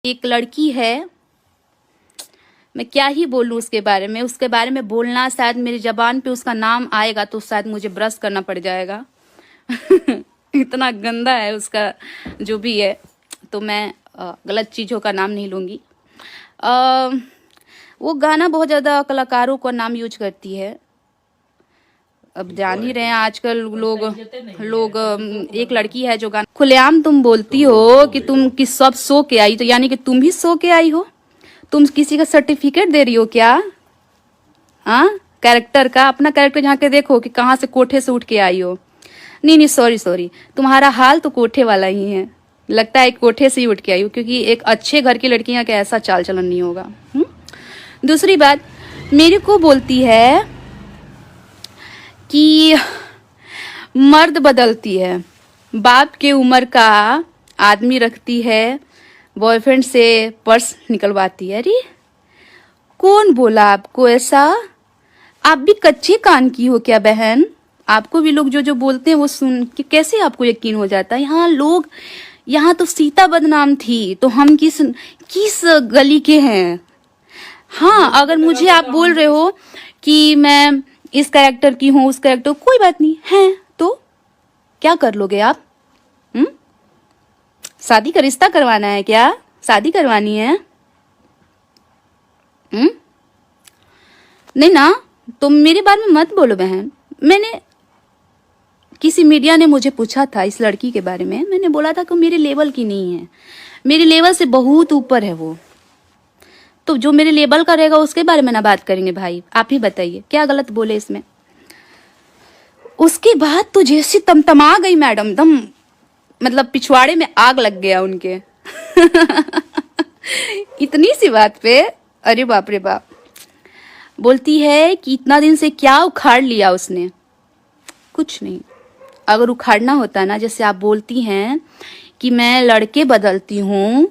एक लड़की है, मैं क्या ही बोलूं उसके बारे में बोलना, शायद मेरी जबान पे उसका नाम आएगा तो शायद मुझे ब्रश करना पड़ जाएगा। इतना गंदा है उसका जो भी है, तो मैं गलत चीज़ों का नाम नहीं लूँगी। वो गाना बहुत ज़्यादा कलाकारों का नाम यूज करती है। अब जान ही रहे हैं आजकल लोग एक लड़की है जो गाना खुलेआम तुम बोलती हो कि तुम किस सब सो के आई, तो यानी कि तुम भी सो के आई हो। तुम किसी का सर्टिफिकेट दे रही हो क्या? हाँ, कैरेक्टर का अपना कैरेक्टर झांक के देखो कि कहाँ से कोठे से उठ के आई हो। नहीं, सॉरी, तुम्हारा हाल तो कोठे वाला ही है। लगता है कोठे से ही उठ के आई हो, क्योंकि एक अच्छे घर की लड़कियां का ऐसा चाल चलन नहीं होगा। दूसरी बात, मेरे को बोलती है कि मर्द बदलती है, बाप के उम्र का आदमी रखती है, बॉयफ्रेंड से पर्स निकलवाती है। अरे कौन बोला आपको ऐसा? आप भी कच्चे कान की हो क्या बहन? आपको भी लोग जो बोलते हैं वो सुन के कैसे आपको यकीन हो जाता है? यहाँ तो सीता बदनाम थी, तो हम किस गली के हैं? हाँ, अगर मुझे आप बोल रहे हो कि मैं इस कैरेक्टर की हूँ, उस कैरेक्टर, कोई बात नहीं है, तो क्या कर लोगे आप? शादी का रिश्ता करवाना है क्या? शादी करवानी है? नहीं ना, तुम मेरे बारे में मत बोलो बहन। मैंने किसी मीडिया ने मुझे पूछा था इस लड़की के बारे में, मैंने बोला था कि मेरे लेवल की नहीं है, मेरे लेवल से बहुत ऊपर है वो। तो जो मेरे लेवल का रहेगा उसके बारे में ना बात करेंगे भाई। आप ही बताइए क्या गलत बोले इसमें। उसके बाद तो जैसी तमतमा गई मैडम, दम मतलब पिछवाड़े में आग लग गया उनके। इतनी सी बात पे, अरे बाप रे बाप। बोलती है कि इतना दिन से क्या उखाड़ लिया उसने। कुछ नहीं, अगर उखाड़ना होता ना, जैसे आप बोलती हैं कि मैं लड़के बदलती हूँ,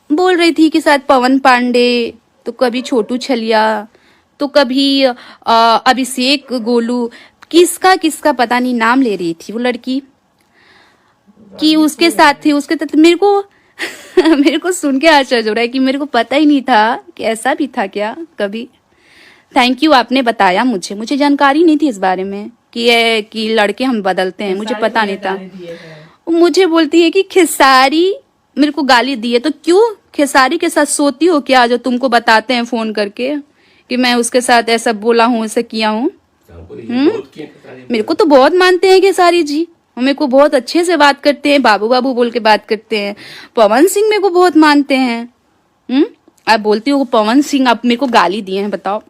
बोल रही थी कि शायद पवन पांडे, तो कभी छोटू छलिया, तो कभी अभिषेक गोलू, किसका पता नहीं नाम ले रही थी वो लड़की कि उसके साथ थी, उसके साथ। मेरे को सुन के आश्चर्य हो रहा है कि मेरे को पता ही नहीं था कि ऐसा भी था क्या कभी। थैंक यू, आपने बताया मुझे जानकारी नहीं थी इस बारे में कि लड़के हम बदलते हैं, मुझे पता नहीं था। मुझे बोलती है कि खेसारी मेरे को गाली दी है, तो क्यों खेसारी के साथ सोती हो क्या, जो तुमको बताते हैं फोन करके कि मैं उसके साथ ऐसा बोला हूँ, ऐसा किया हूँ? मेरे को तो बहुत मानते हैं खेसारी जी, मेरे को बहुत अच्छे से बात करते हैं, बाबू बाबू बोल के बात करते हैं। पवन सिंह मेरे को बहुत मानते हैं। आप बोलती हो पवन सिंह, आप मेरे को गाली दिए हैं, बताओ।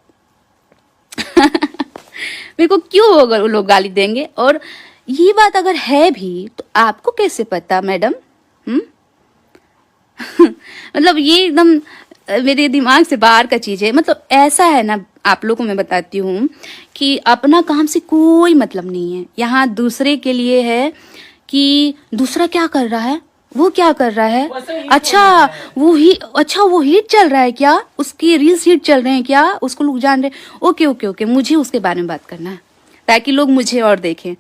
मेरे को क्यों अगर वो लोग गाली देंगे? और ये बात अगर है भी तो आपको कैसे पता मैडम? मतलब ये एकदम मेरे दिमाग से बाहर का चीज है। मतलब ऐसा है ना, आप लोगों को मैं बताती हूँ कि अपना काम से कोई मतलब नहीं है। यहाँ दूसरे के लिए है कि दूसरा क्या कर रहा है, वो क्या कर रहा है, अच्छा वो हिट चल रहा है क्या, उसकी रील्स हिट चल रहे हैं क्या, उसको लोग जान रहे हैं। ओके, मुझे उसके बारे में बात करना है ताकि लोग मुझे और देखें।